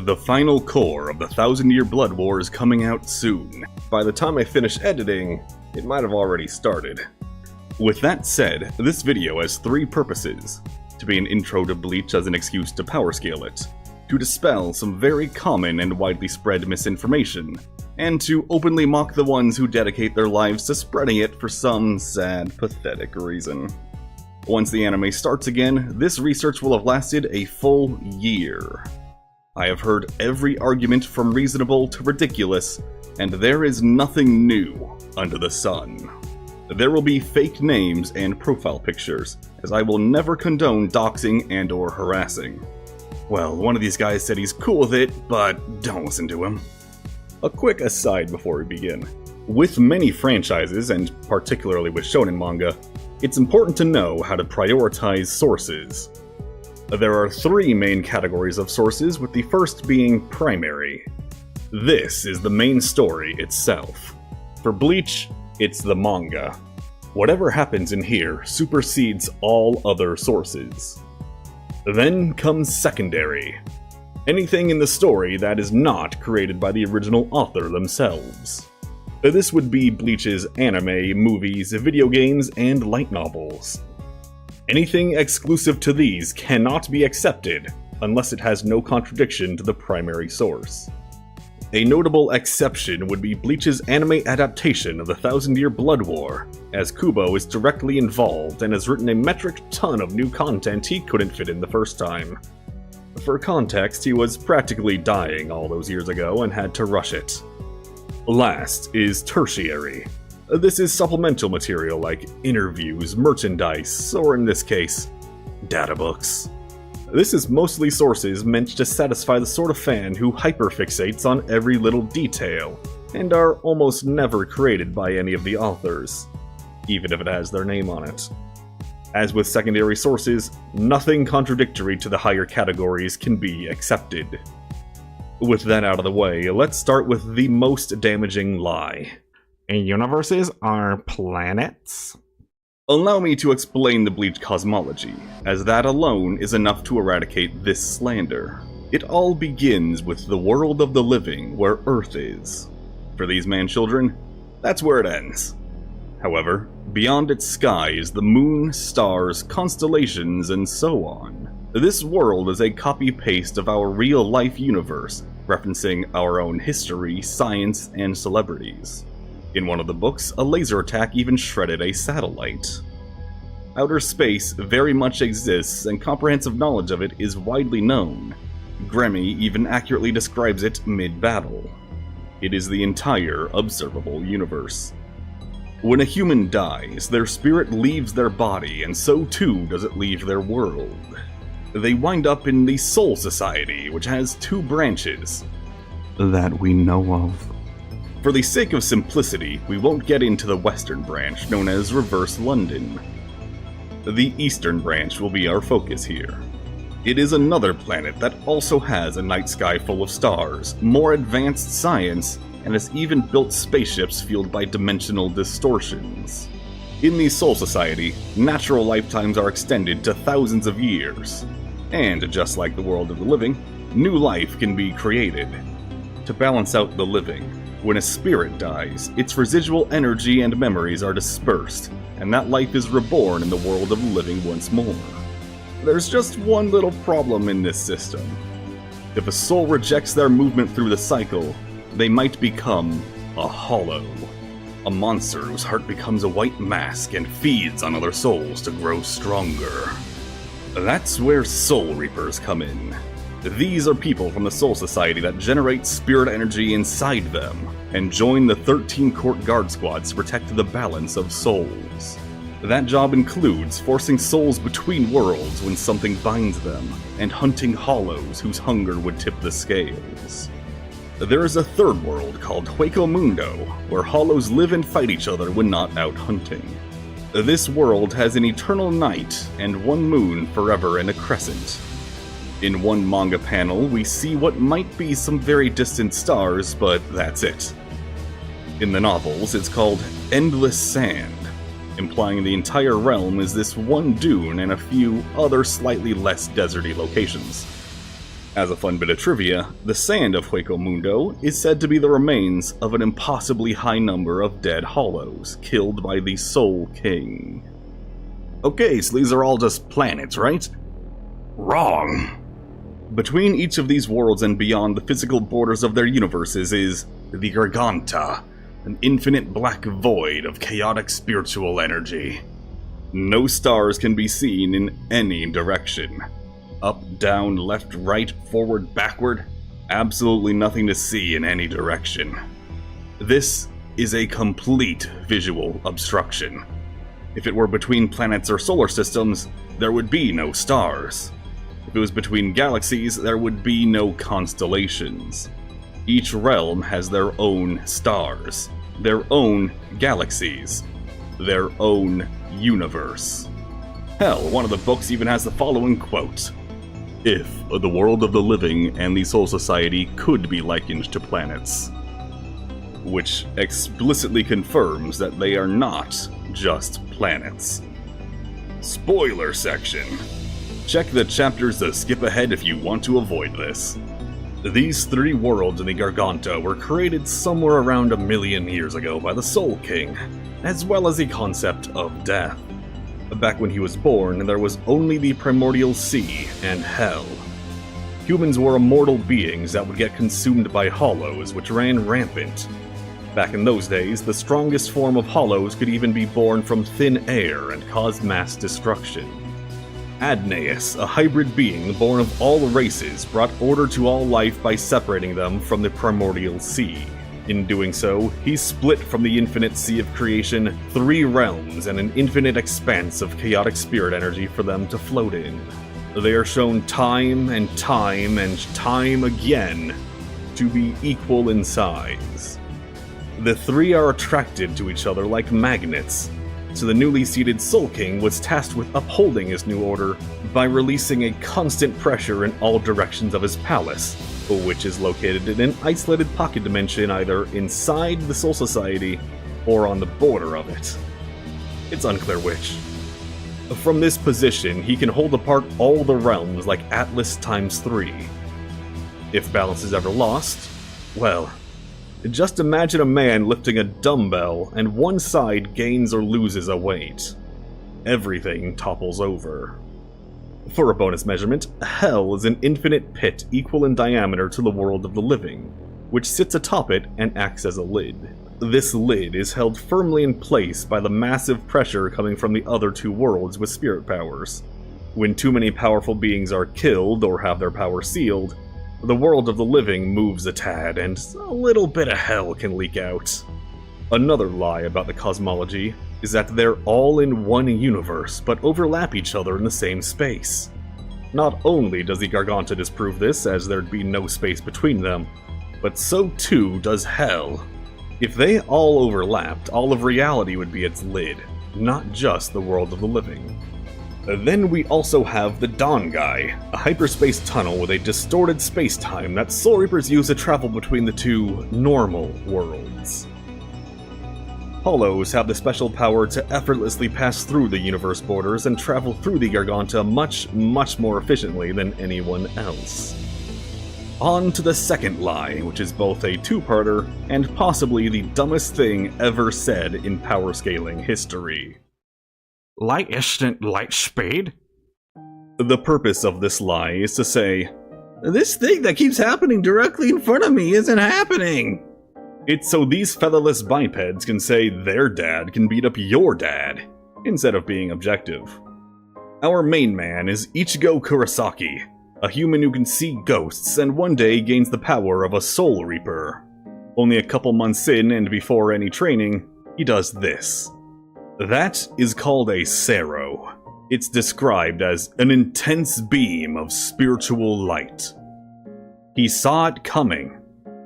The final core of the 1,000-Year Blood War is coming out soon. By the time I finish editing, it might have already started. With that said, this video has three purposes. To be an intro to Bleach as an excuse to power scale it, to dispel some very common and widely spread misinformation, and to openly mock the ones who dedicate their lives to spreading it for some sad, pathetic reason. Once the anime starts again, this research will have lasted a full year. I have heard every argument from reasonable to ridiculous, and there is nothing new under the sun. There will be fake names and profile pictures, as I will never condone doxing and or harassing. Well, one of these guys said he's cool with it, but don't listen to him. A quick aside before we begin. With many franchises, and particularly with shonen manga, it's important to know how to prioritize sources. There are three main categories of sources, with the first being primary. This is the main story itself. For Bleach, it's the manga. Whatever happens in here supersedes all other sources. Then comes secondary. Anything in the story that is not created by the original author themselves. This would be Bleach's anime, movies, video games, and light novels. Anything exclusive to these cannot be accepted unless it has no contradiction to the primary source. A notable exception would be Bleach's anime adaptation of the 1,000-Year Blood War, as Kubo is directly involved and has written a metric ton of new content he couldn't fit in the first time. For context, he was practically dying all those years ago and had to rush it. Last is tertiary. This is supplemental material like interviews, merchandise, or in this case, databooks. This is mostly sources meant to satisfy the sort of fan who hyperfixates on every little detail, and are almost never created by any of the authors, even if it has their name on it. As with secondary sources, nothing contradictory to the higher categories can be accepted. With that out of the way, let's start with the most damaging lie. Universes are planets? Allow me to explain the Bleach cosmology, as that alone is enough to eradicate this slander. It all begins with the world of the living, where Earth is. For these man-children, that's where it ends. However, beyond its sky is the moon, stars, constellations, and so on. This world is a copy-paste of our real-life universe, referencing our own history, science, and celebrities. In one of the books, a laser attack even shredded a satellite. Outer space very much exists, and comprehensive knowledge of it is widely known. Gremmy even accurately describes it mid-battle. It is the entire observable universe. When a human dies, their spirit leaves their body, and so too does it leave their world. They wind up in the Soul Society, which has two branches that we know of. For the sake of simplicity, we won't get into the Western branch, known as Reverse London. The Eastern branch will be our focus here. It is another planet that also has a night sky full of stars, more advanced science, and has even built spaceships fueled by dimensional distortions. In the Soul Society, natural lifetimes are extended to thousands of years. And just like the world of the living, new life can be created. To balance out the living, when a spirit dies, its residual energy and memories are dispersed, and that life is reborn in the world of the living once more. There's just one little problem in this system. If a soul rejects their movement through the cycle, they might become a hollow. A monster whose heart becomes a white mask and feeds on other souls to grow stronger. That's where Soul Reapers come in. These are people from the Soul Society that generate spirit energy inside them, and join the 13 Court Guard Squads to protect the balance of souls. That job includes forcing souls between worlds when something binds them, and hunting hollows whose hunger would tip the scales. There is a third world called Hueco Mundo, where hollows live and fight each other when not out hunting. This world has an eternal night, and one moon forever in a crescent. In one manga panel, we see what might be some very distant stars, but that's it. In the novels, it's called Endless Sand, implying the entire realm is this one dune and a few other slightly less deserty locations. As a fun bit of trivia, the sand of Hueco Mundo is said to be the remains of an impossibly high number of dead hollows killed by the Soul King. Okay, so these are all just planets, right? Wrong! Between each of these worlds and beyond the physical borders of their universes is the Garganta, an infinite black void of chaotic spiritual energy. No stars can be seen in any direction. Up, down, left, right, forward, backward, absolutely nothing to see in any direction. This is a complete visual obstruction. If it were between planets or solar systems, there would be no stars. If it was between galaxies, there would be no constellations. Each realm has their own stars, their own galaxies, their own universe. Hell, one of the books even has the following quote: "If the world of the living and the Soul Society could be likened to planets," which explicitly confirms that they are not just planets. Spoiler section. Check the chapters to skip ahead if you want to avoid this. These three worlds in the Garganta were created somewhere around 1 million years ago by the Soul King, as well as the concept of death. Back when he was born, there was only the primordial sea and hell. Humans were immortal beings that would get consumed by hollows, which ran rampant. Back in those days, the strongest form of hollows could even be born from thin air and cause mass destruction. Adneus, a hybrid being born of all races, brought order to all life by separating them from the primordial sea. In doing so, he split from the infinite sea of creation 3 realms and an infinite expanse of chaotic spirit energy for them to float in. They are shown time and time and time again to be equal in size. The 3 are attracted to each other like magnets, so the newly seated Soul King was tasked with upholding his new order by releasing a constant pressure in all directions of his palace, which is located in an isolated pocket dimension either inside the Soul Society or on the border of it. It's unclear which. From this position, he can hold apart all the realms like Atlas times 3. If balance is ever lost, well, just imagine a man lifting a dumbbell and one side gains or loses a weight. Everything topples over. For a bonus measurement, Hell is an infinite pit equal in diameter to the world of the living, which sits atop it and acts as a lid. This lid is held firmly in place by the massive pressure coming from the other 2 worlds with spirit powers. When too many powerful beings are killed or have their power sealed, the world of the living moves a tad, and a little bit of hell can leak out. Another lie about the cosmology is that they're all in one universe, but overlap each other in the same space. Not only does the Garganta disprove this, as there'd be no space between them, but so too does Hell. If they all overlapped, all of reality would be its lid, not just the world of the living. Then we also have the Dawn Guy, a hyperspace tunnel with a distorted space-time that Soul Reapers use to travel between the 2 normal worlds. Hollows have the special power to effortlessly pass through the universe borders and travel through the Garganta much, much more efficiently than anyone else. On to the second lie, which is both a 2-parter and possibly the dumbest thing ever said in power scaling history. Light isn't light speed? The purpose of this lie is to say, this thing that keeps happening directly in front of me isn't happening! It's so these featherless bipeds can say their dad can beat up your dad, instead of being objective. Our main man is Ichigo Kurosaki, a human who can see ghosts and one day gains the power of a Soul Reaper. Only a couple months in and before any training, he does this. That is called a Sero. It's described as an intense beam of spiritual light. He saw it coming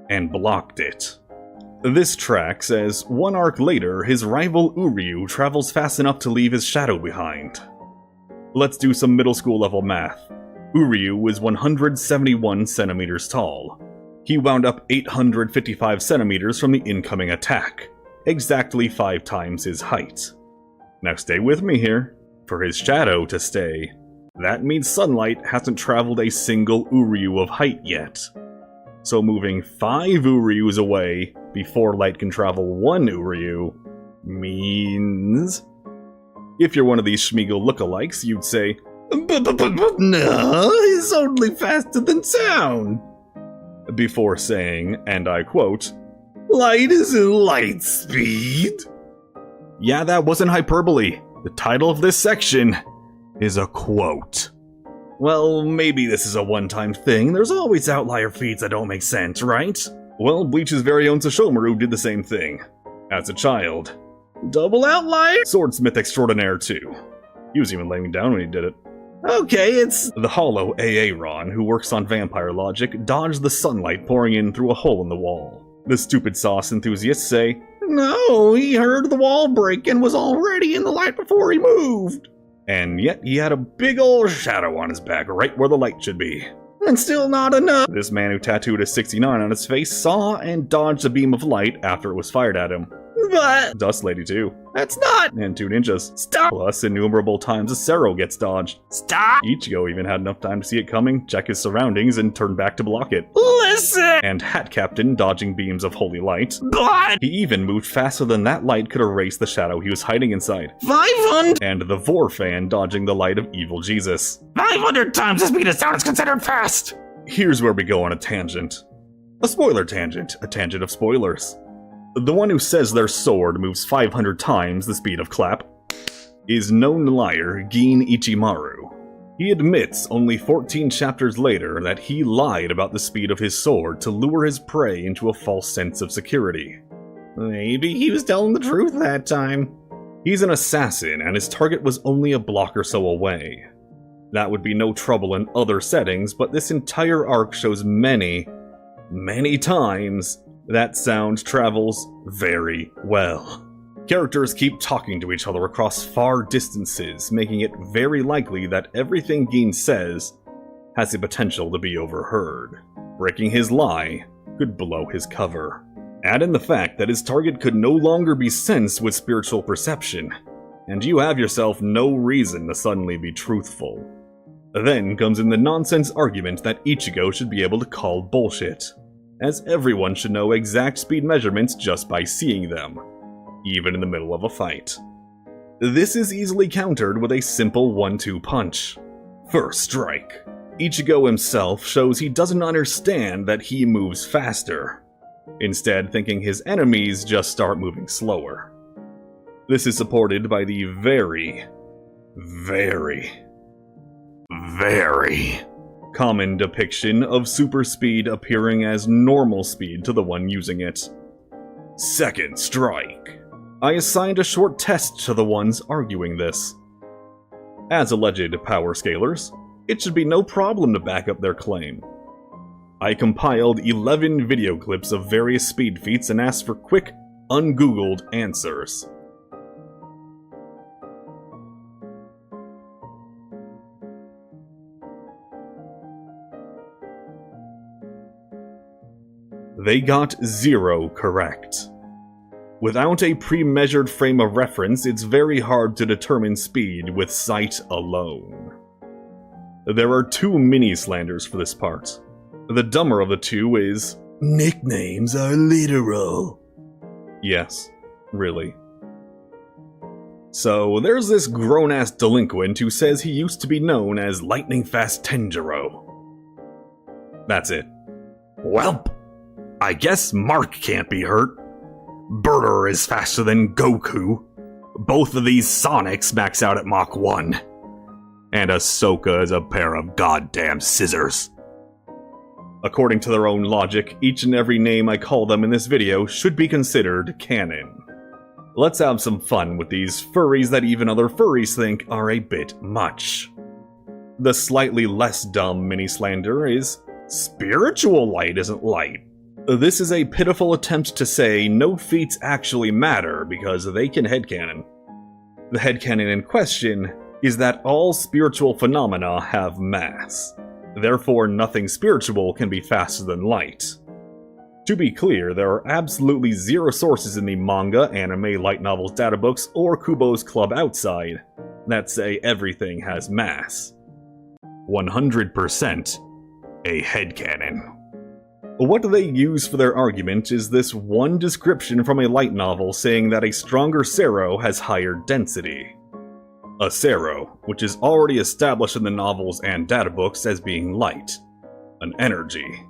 and blocked it. This tracks as, 1 arc later, his rival Uryu travels fast enough to leave his shadow behind. Let's do some middle school level math. Uryu is 171 centimeters tall. He wound up 855 centimeters from the incoming attack, exactly 5 times his height. Now stay with me here, for his shadow to stay That means sunlight hasn't traveled a single Uryu of height yet. So moving 5 Uryus away before light can travel 1 Uryu means... If you're one of these Schmeagle lookalikes, you'd say, But no, he's only faster than sound. Before saying, and I quote, light isn't light speed. Yeah, that wasn't hyperbole. The title of this section is a quote. Well, maybe this is a one-time thing. There's always outlier feats that don't make sense, right? Well, Bleach's very own Sashomaru did the same thing. As a child. Double outlier? Swordsmith extraordinaire too. He was even laying down when he did it. Okay, it's... The hollow Aaron, who works on vampire logic, dodged the sunlight pouring in through a hole in the wall. The stupid sauce enthusiasts say, no, he heard the wall break and was already in the light before he moved. And yet he had a big old shadow on his back right where the light should be. And still not enough. This man who tattooed a 69 on his face saw and dodged a beam of light after it was fired at him. But... Dust Lady too. That's not... And 2 ninjas. Stop! Plus innumerable times a Sero gets dodged. Stop! Ichigo even had enough time to see it coming, check his surroundings, and turn back to block it. Listen! And Hat Captain dodging beams of holy light. But... He even moved faster than that light could erase the shadow he was hiding inside. 500! And the Vor fan dodging the light of evil Jesus. 500 times the speed of sound is considered fast! Here's where we go on a tangent. A spoiler tangent. A tangent of spoilers. The one who says their sword moves 500 times the speed of clap is known liar Gin Ichimaru. He admits only 14 chapters later that he lied about the speed of his sword to lure his prey into a false sense of security. Maybe he was telling the truth that time. He's an assassin and his target was only a block or so away. That would be no trouble in other settings, but this entire arc shows many times that sound travels very well. Characters keep talking to each other across far distances, making it very likely that everything Gin says has the potential to be overheard. Breaking his lie could blow his cover. Add in the fact that his target could no longer be sensed with spiritual perception, and you have yourself no reason to suddenly be truthful. Then comes in the nonsense argument that Ichigo should be able to call bullshit, as everyone should know exact speed measurements just by seeing them, even in the middle of a fight. This is easily countered with a simple 1-2 punch. First strike. Ichigo himself shows he doesn't understand that he moves faster, instead thinking his enemies just start moving slower. This is supported by the very common depiction of super speed appearing as normal speed to the one using it. Second strike. I assigned a short test to the ones arguing this. As alleged power scalers, it should be no problem to back up their claim. I compiled 11 video clips of various speed feats and asked for quick, ungoogled answers. They got 0 correct. Without a pre-measured frame of reference, it's very hard to determine speed with sight alone. There are 2 mini-slanders for this part. The dumber of the 2 is, nicknames are literal. Yes, really. So, there's this grown-ass delinquent who says he used to be known as Lightning Fast Tenjiro. That's it. Welp! I guess Mark can't be hurt. Burter is faster than Goku. Both of these Sonics max out at Mach 1. And Ahsoka is a pair of goddamn scissors. According to their own logic, each and every name I call them in this video should be considered canon. Let's have some fun with these furries that even other furries think are a bit much. The slightly less dumb mini-slander is, spiritual light isn't light. This is a pitiful attempt to say no feats actually matter because they can headcanon. The headcanon in question is that all spiritual phenomena have mass. Therefore, nothing spiritual can be faster than light. To be clear, there are absolutely 0 sources in the manga, anime, light novels, databooks, or Kubo's Club outside that say everything has mass. 100% a headcanon. What they use for their argument is this one description from a light novel saying that a stronger Sero has higher density. A Sero, which is already established in the novels and databooks as being light, an energy.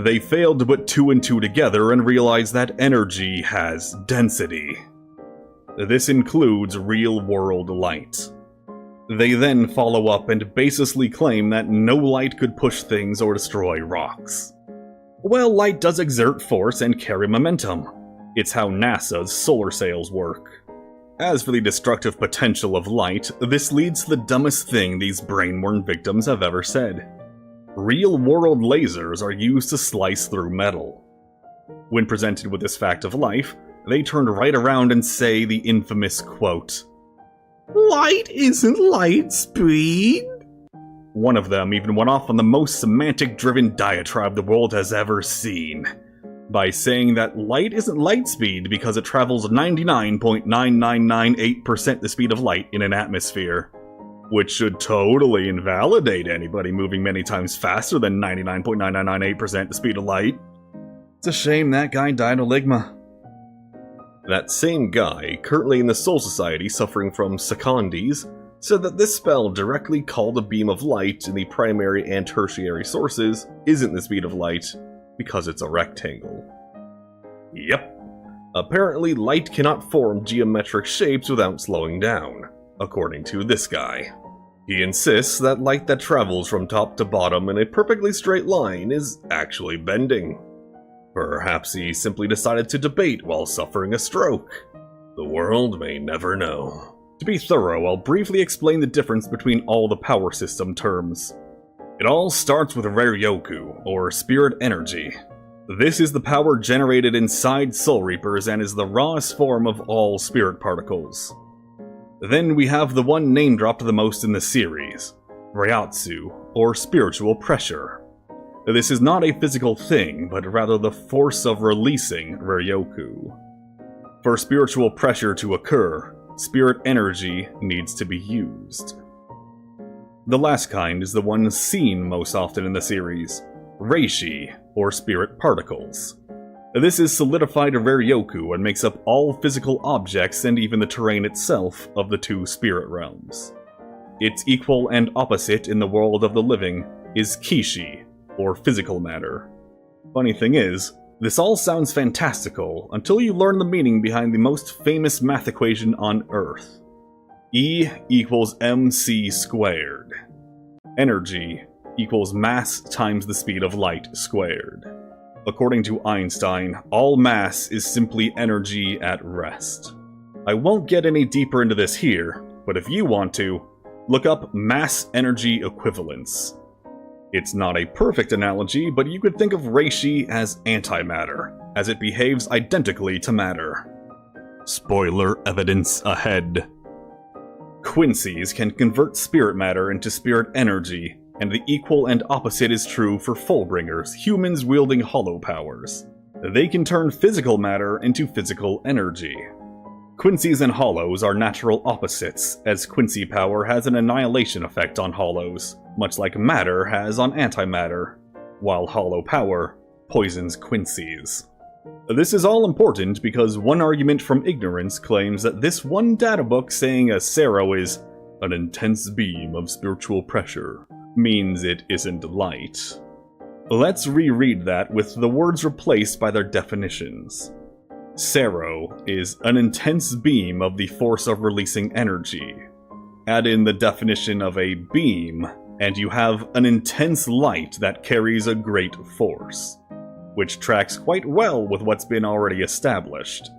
They failed to put 2 and 2 together and realize that energy has density. This includes real-world light. They then follow up and baselessly claim that no light could push things or destroy rocks. Well, light does exert force and carry momentum. It's how NASA's solar sails work. As for the destructive potential of light, this leads to the dumbest thing these brain-worn victims have ever said. Real-world lasers are used to slice through metal. When presented with this fact of life, they turn right around and say the infamous quote, "Light isn't light speed." One of them even went off on the most semantic-driven diatribe the world has ever seen, by saying that light isn't light speed because it travels 99.9998% the speed of light in an atmosphere, which should totally invalidate anybody moving many times faster than 99.9998% the speed of light. It's a shame that guy died of ligma. That same guy, currently in the Soul Society suffering from secondes, said that this spell directly called a beam of light in the primary and tertiary sources isn't the speed of light, because it's a rectangle. Yep. Apparently light cannot form geometric shapes without slowing down, according to this guy. He insists that light that travels from top to bottom in a perfectly straight line is actually bending. Perhaps he simply decided to debate while suffering a stroke. The world may never know. To be thorough, I'll briefly explain the difference between all the power system terms. It all starts with Reryoku, or spirit energy. This is the power generated inside Soul Reapers and is the rawest form of all spirit particles. Then we have the one name-dropped the most in the series, Reiatsu, or spiritual pressure. This is not a physical thing, but rather the force of releasing Reryoku. For spiritual pressure to occur, spirit energy needs to be used. The last kind is the one seen most often in the series, Reishi, or spirit particles. This is solidified Reryoku and makes up all physical objects and even the terrain itself of the 2 spirit realms. Its equal and opposite in the world of the living is Kishi, or physical matter. Funny thing is, this all sounds fantastical until you learn the meaning behind the most famous math equation on Earth. E equals mc squared. Energy equals mass times the speed of light squared. According to Einstein, all mass is simply energy at rest. I won't get any deeper into this here, but if you want to, look up mass-energy equivalence. It's not a perfect analogy, but you could think of Reishi as antimatter, as it behaves identically to matter. Spoiler evidence ahead. Quincies can convert spirit matter into spirit energy, and the equal and opposite is true for Fullbringers, humans wielding hollow powers. They can turn physical matter into physical energy. Quincies and hollows are natural opposites, as Quincy power has an annihilation effect on hollows, much like matter has on antimatter, while hollow power poisons Quincies. This is all important because one argument from ignorance claims that this one databook saying a Sero is an intense beam of spiritual pressure means it isn't light. Let's reread that with the words replaced by their definitions. Sero is an intense beam of the force of releasing energy. Add in the definition of a beam, and you have an intense light that carries a great force, which tracks quite well with what's been already established.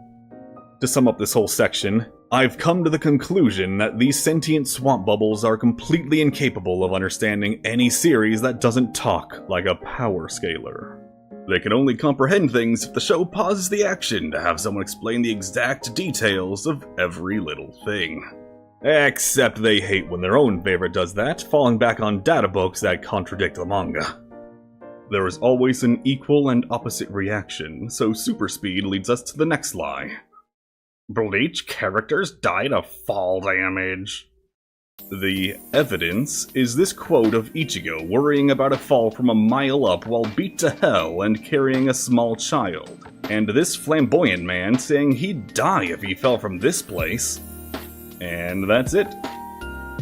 To sum up this whole section, I've come to the conclusion that these sentient swamp bubbles are completely incapable of understanding any series that doesn't talk like a power scaler. They can only comprehend things if the show pauses the action to have someone explain the exact details of every little thing. Except they hate when their own favorite does that, falling back on databooks that contradict the manga. There is always an equal and opposite reaction, so super speed leads us to the next lie. Bleach characters died of fall damage. The evidence is this quote of Ichigo worrying about a fall from a mile up while beat to hell and carrying a small child, and this flamboyant man saying he'd die if he fell from this place. And that's it.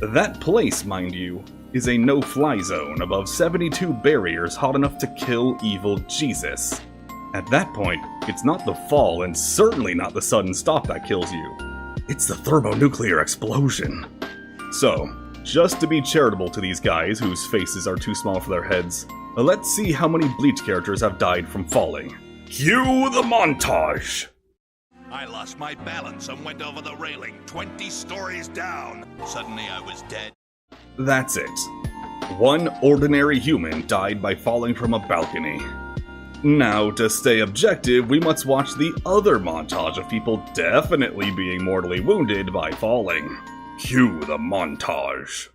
That place, mind you, is a no-fly zone above 72 barriers hot enough to kill evil Jesus. At that point, it's not the fall and certainly not the sudden stop that kills you. It's the thermonuclear explosion. So, just to be charitable to these guys whose faces are too small for their heads, let's see how many Bleach characters have died from falling. Cue the montage! I lost my balance and went over the railing 20 stories down. Suddenly I was dead. That's it. One ordinary human died by falling from a balcony. Now, to stay objective, we must watch the other montage of people definitely being mortally wounded by falling. Cue the montage.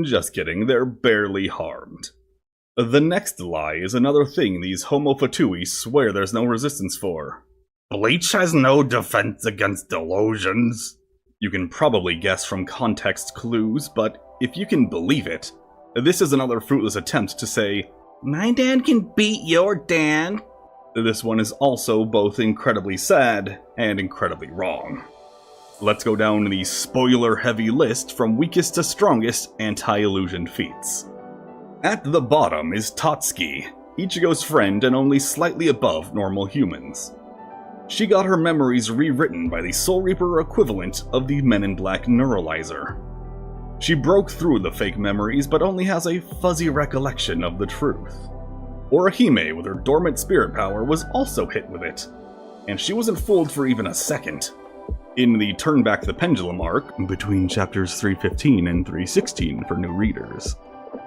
Just kidding, they're barely harmed. The next lie is another thing these homo fatui swear there's no resistance for. Bleach has no defense against delusions. You can probably guess from context clues, but if you can believe it, this is another fruitless attempt to say, my dad can beat your dad. This one is also both incredibly sad and incredibly wrong. Let's go down the spoiler-heavy list from weakest to strongest anti-illusion feats. At the bottom is Tatsuki, Ichigo's friend and only slightly above normal humans. She got her memories rewritten by the Soul Reaper equivalent of the Men in Black Neuralizer. She broke through the fake memories but only has a fuzzy recollection of the truth. Orihime, with her dormant spirit power, was also hit with it, and she wasn't fooled for even a second. In the Turn Back the Pendulum arc, between chapters 315 and 316 for new readers,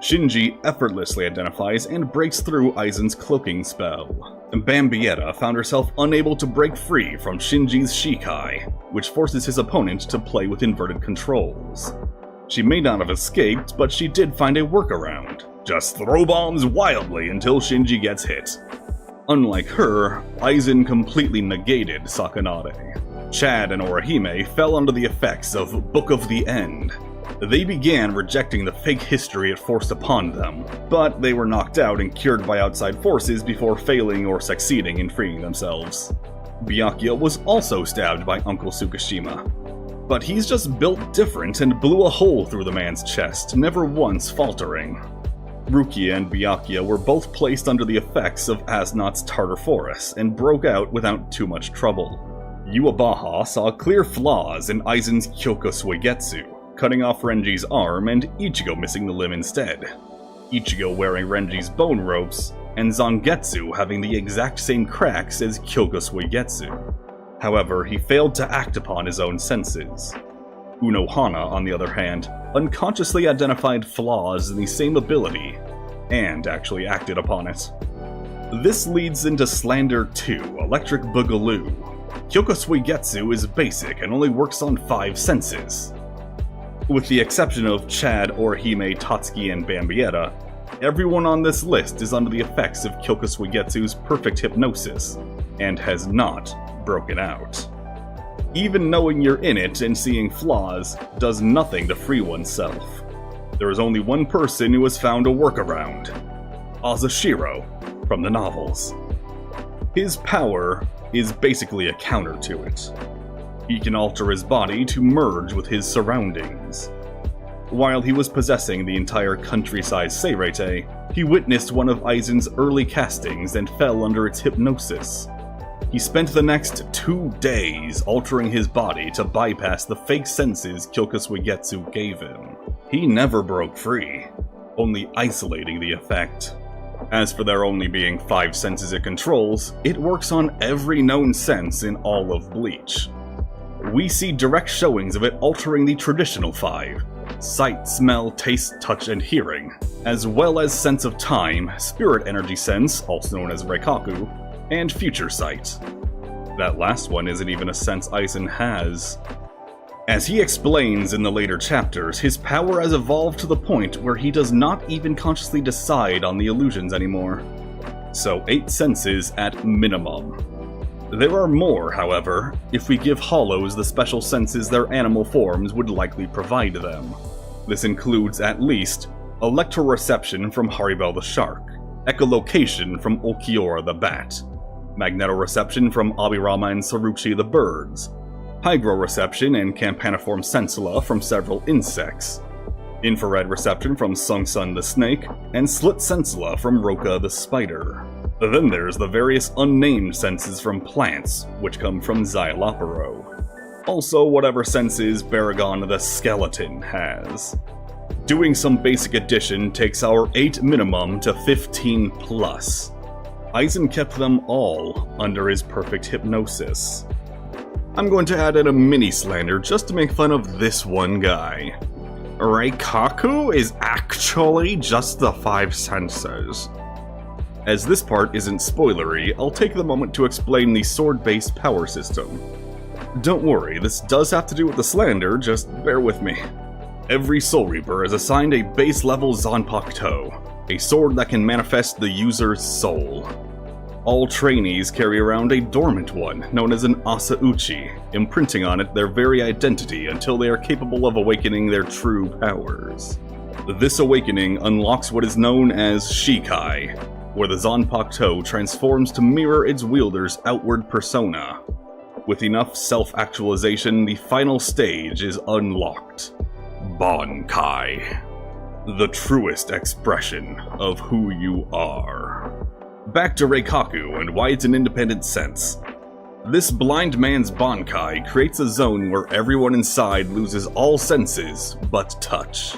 Shinji effortlessly identifies and breaks through Aizen's cloaking spell. Bambietta found herself unable to break free from Shinji's Shikai, which forces his opponent to play with inverted controls. She may not have escaped, but she did find a workaround. Just throw bombs wildly until Shinji gets hit. Unlike her, Aizen completely negated Sakanade. Chad and Orihime fell under the effects of Book of the End. They began rejecting the fake history it forced upon them, but they were knocked out and cured by outside forces before failing or succeeding in freeing themselves. Byakuya was also stabbed by Uncle Tsukishima, but he's just built different and blew a hole through the man's chest, never once faltering. Rukia and Byakuya were both placed under the effects of Asnot's Tartarphorus and broke out without too much trouble. Yuabaha saw clear flaws in Aizen's Kyoka Suigetsu, cutting off Renji's arm and Ichigo missing the limb instead. Ichigo wearing Renji's bone ropes, and Zangetsu having the exact same cracks as Kyoka Suigetsu. However, he failed to act upon his own senses. Unohana, on the other hand, unconsciously identified flaws in the same ability, and actually acted upon it. This leads into Slander 2, Electric Boogaloo. Kyoka Suigetsu is basic and only works on 5 senses. With the exception of Chad, Orihime, Tatsuki, and Bambietta, everyone on this list is under the effects of Kyoka Suigetsu's perfect hypnosis, and has not broken out. Even knowing you're in it and seeing flaws does nothing to free oneself. There is only one person who has found a workaround: Azashiro from the novels. His power is basically a counter to it. He can alter his body to merge with his surroundings. While he was possessing the entire country-sized Seirete, he witnessed one of Aizen's early castings and fell under its hypnosis. He spent the next 2 days altering his body to bypass the fake senses Kyoka Suigetsu gave him. He never broke free, only isolating the effect. As for there only being 5 senses it controls, it works on every known sense in all of Bleach. We see direct showings of it altering the traditional 5, sight, smell, taste, touch, and hearing, as well as sense of time, spirit energy sense, also known as Reikaku, and future sight. That last one isn't even a sense Aizen has. As he explains in the later chapters, his power has evolved to the point where he does not even consciously decide on the illusions anymore. So 8 senses at minimum. There are more, however, if we give hollows the special senses their animal forms would likely provide them. This includes at least electroreception from Haribel the shark, echolocation from Ulquiorra the bat, magnetoreception from Abirama and Saruchi the birds, hygroreception and campaniform sensilla from several insects, infrared reception from Sungsun the snake, and slit sensilla from Roka the spider. Then there's the various unnamed senses from plants, which come from Xylopero. Also whatever senses Baragon the skeleton has. Doing some basic addition takes our 8 minimum to 15 plus. Aizen kept them all under his perfect hypnosis. I'm going to add in a mini slander just to make fun of this one guy. Reikaku is actually just the 5 senses. As this part isn't spoilery, I'll take the moment to explain the sword-based power system. Don't worry, this does have to do with the slander, just bear with me. Every Soul Reaper is assigned a base-level Zanpakuto, a sword that can manifest the user's soul. All trainees carry around a dormant one, known as an Asauchi, imprinting on it their very identity until they are capable of awakening their true powers. This awakening unlocks what is known as Shikai, where the Zanpakuto transforms to mirror its wielder's outward persona. With enough self-actualization, the final stage is unlocked. Bankai. The truest expression of who you are. Back to Reikaku and why it's an independent sense. This blind man's Bankai creates a zone where everyone inside loses all senses but touch.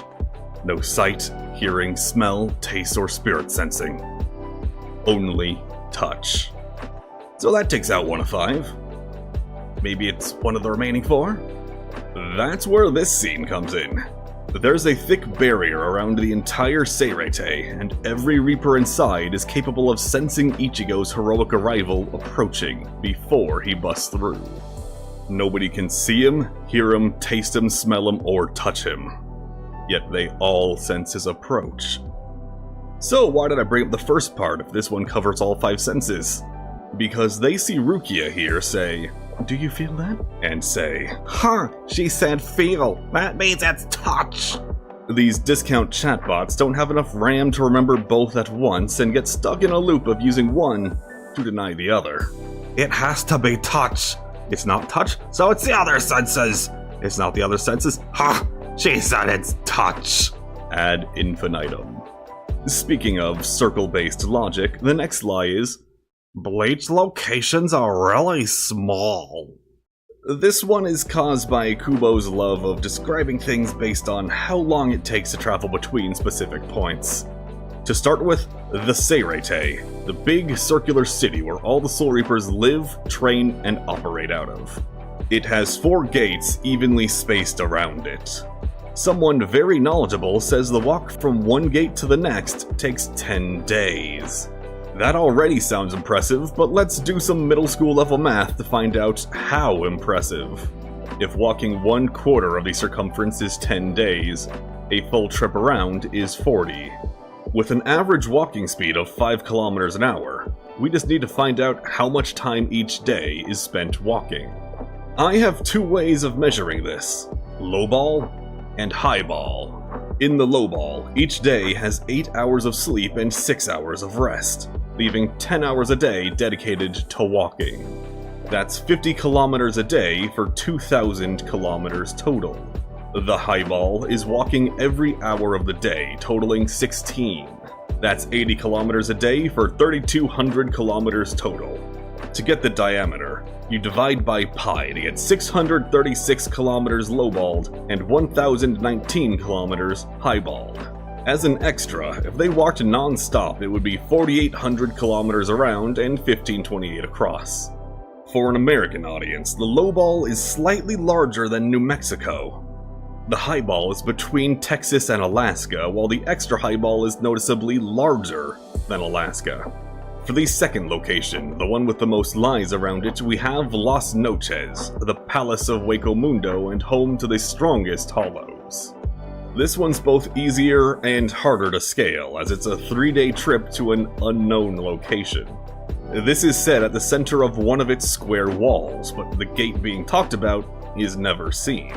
No sight, hearing, smell, taste, or spirit sensing. Only touch. So that takes out 1 of 5. Maybe it's one of the remaining 4? That's where this scene comes in. There's a thick barrier around the entire Seirete, and every Reaper inside is capable of sensing Ichigo's heroic arrival approaching before he busts through. Nobody can see him, hear him, taste him, smell him, or touch him. Yet they all sense his approach. So why did I bring up the first part if this one covers all 5 senses? Because they see Rukia here say, "Do you feel that?" and say, "Huh, she said feel, that means it's touch." These discount chatbots don't have enough RAM to remember both at once and get stuck in a loop of using one to deny the other. It has to be touch. It's not touch, so it's the other senses. It's not the other senses. Ha! She said it's touch. Ad infinitum. Speaking of circle-based logic, the next lie is, Bleach locations are really small. This one is caused by Kubo's love of describing things based on how long it takes to travel between specific points. To start with, the Seirete, the big circular city where all the Soul Reapers live, train, and operate out of. It has 4 gates evenly spaced around it. Someone very knowledgeable says the walk from one gate to the next takes 10 days. That already sounds impressive, but let's do some middle school level math to find out how impressive. If walking 1/4 of the circumference is 10 days, a full trip around is 40. With an average walking speed of 5 kilometers an hour, we just need to find out how much time each day is spent walking. I have 2 ways of measuring this, lowball and highball. In the lowball, each day has 8 hours of sleep and 6 hours of rest, leaving 10 hours a day dedicated to walking. That's 50 kilometers a day for 2,000 kilometers total. The highball is walking every hour of the day, totaling 16. That's 80 kilometers a day for 3,200 kilometers total. To get the diameter, you divide by pi to get 636 kilometers lowballed and 1019 kilometers highballed. As an extra, if they walked non-stop, it would be 4,800 kilometers around and 1,528 across. For an American audience, the lowball is slightly larger than New Mexico. The highball is between Texas and Alaska, while the extra highball is noticeably larger than Alaska. For the second location, the one with the most lies around it, we have Las Noches, the Palace of Hueco Mundo and home to the strongest hollows. This one's both easier and harder to scale, as it's a 3-day trip to an unknown location. This is set at the center of one of its square walls, but the gate being talked about is never seen.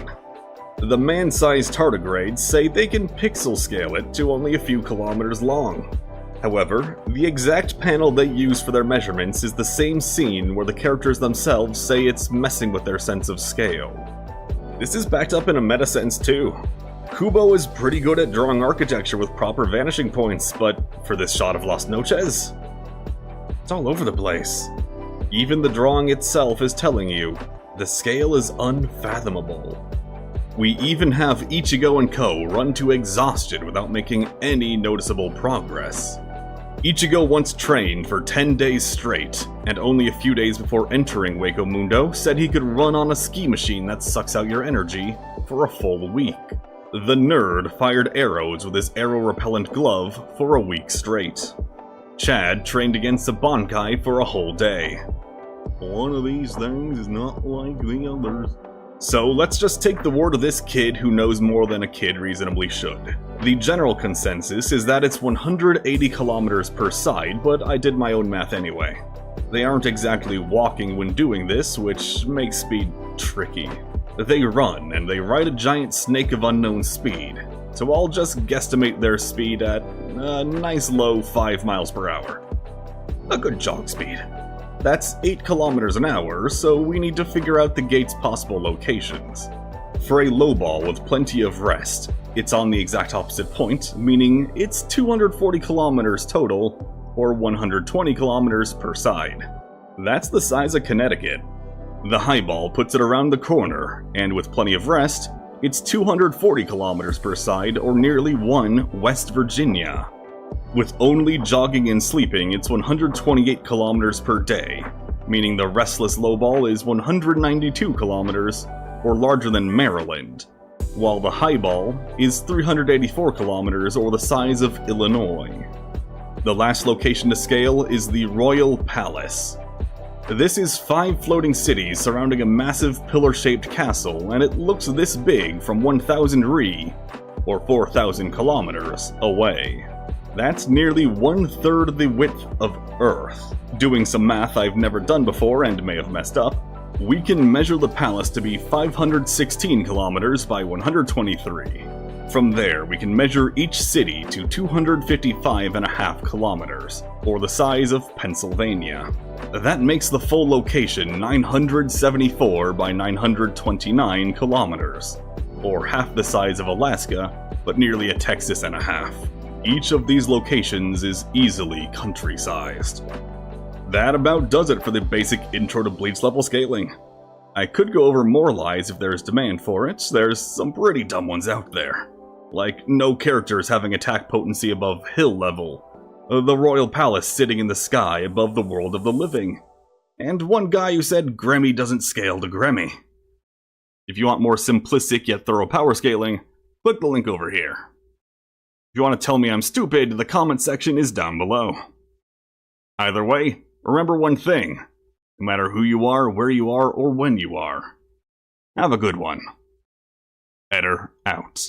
The man-sized tardigrades say they can pixel scale it to only a few kilometers long. However, the exact panel they use for their measurements is the same scene where the characters themselves say it's messing with their sense of scale. This is backed up in a meta sense too. Kubo is pretty good at drawing architecture with proper vanishing points, but for this shot of Las Noches, it's all over the place. Even the drawing itself is telling you, the scale is unfathomable. We even have Ichigo and Co. run to exhaustion without making any noticeable progress. Ichigo once trained for 10 days straight, and only a few days before entering Hueco Mundo said he could run on a ski machine that sucks out your energy for a full week. The nerd fired arrows with his arrow-repellent glove for a week straight. Chad trained against a Bankai for a whole day. One of these things is not like the others. So let's just take the word of this kid who knows more than a kid reasonably should. The general consensus is that it's 180 kilometers per side, but I did my own math anyway. They aren't exactly walking when doing this, which makes speed tricky. They run, and they ride a giant snake of unknown speed, so I'll just guesstimate their speed at a nice low 5 miles per hour. A good jog speed. That's 8 kilometers an hour, so we need to figure out the gate's possible locations. For a lowball with plenty of rest, it's on the exact opposite point, meaning it's 240 kilometers total, or 120 kilometers per side. That's the size of Connecticut. The highball puts it around the corner, and with plenty of rest, it's 240 kilometers per side, or nearly 1 West Virginia. With only jogging and sleeping, it's 128 kilometers per day, meaning the restless lowball is 192 kilometers, or larger than Maryland, while the highball is 384 kilometers, or the size of Illinois. The last location to scale is the Royal Palace. This is 5 floating cities surrounding a massive pillar-shaped castle, and it looks this big from 1,000 ri, or 4,000 kilometers, away. That's nearly 1/3 the width of Earth. Doing some math I've never done before and may have messed up, we can measure the palace to be 516 kilometers by 123. From there, we can measure each city to 255.5 kilometers, or the size of Pennsylvania. That makes the full location 974 by 929 kilometers, or half the size of Alaska, but nearly a Texas and a half. Each of these locations is easily country-sized. That about does it for the basic intro to Bleach level scaling. I could go over more lies if there's demand for it. There's some pretty dumb ones out there. Like no characters having attack potency above hill level, the royal palace sitting in the sky above the world of the living, and one guy who said Gremmy doesn't scale to Gremmy. If you want more simplistic yet thorough power scaling, click the link over here. If you want to tell me I'm stupid, the comment section is down below. Either way, remember one thing. No matter who you are, where you are, or when you are. Have a good one. Eder out.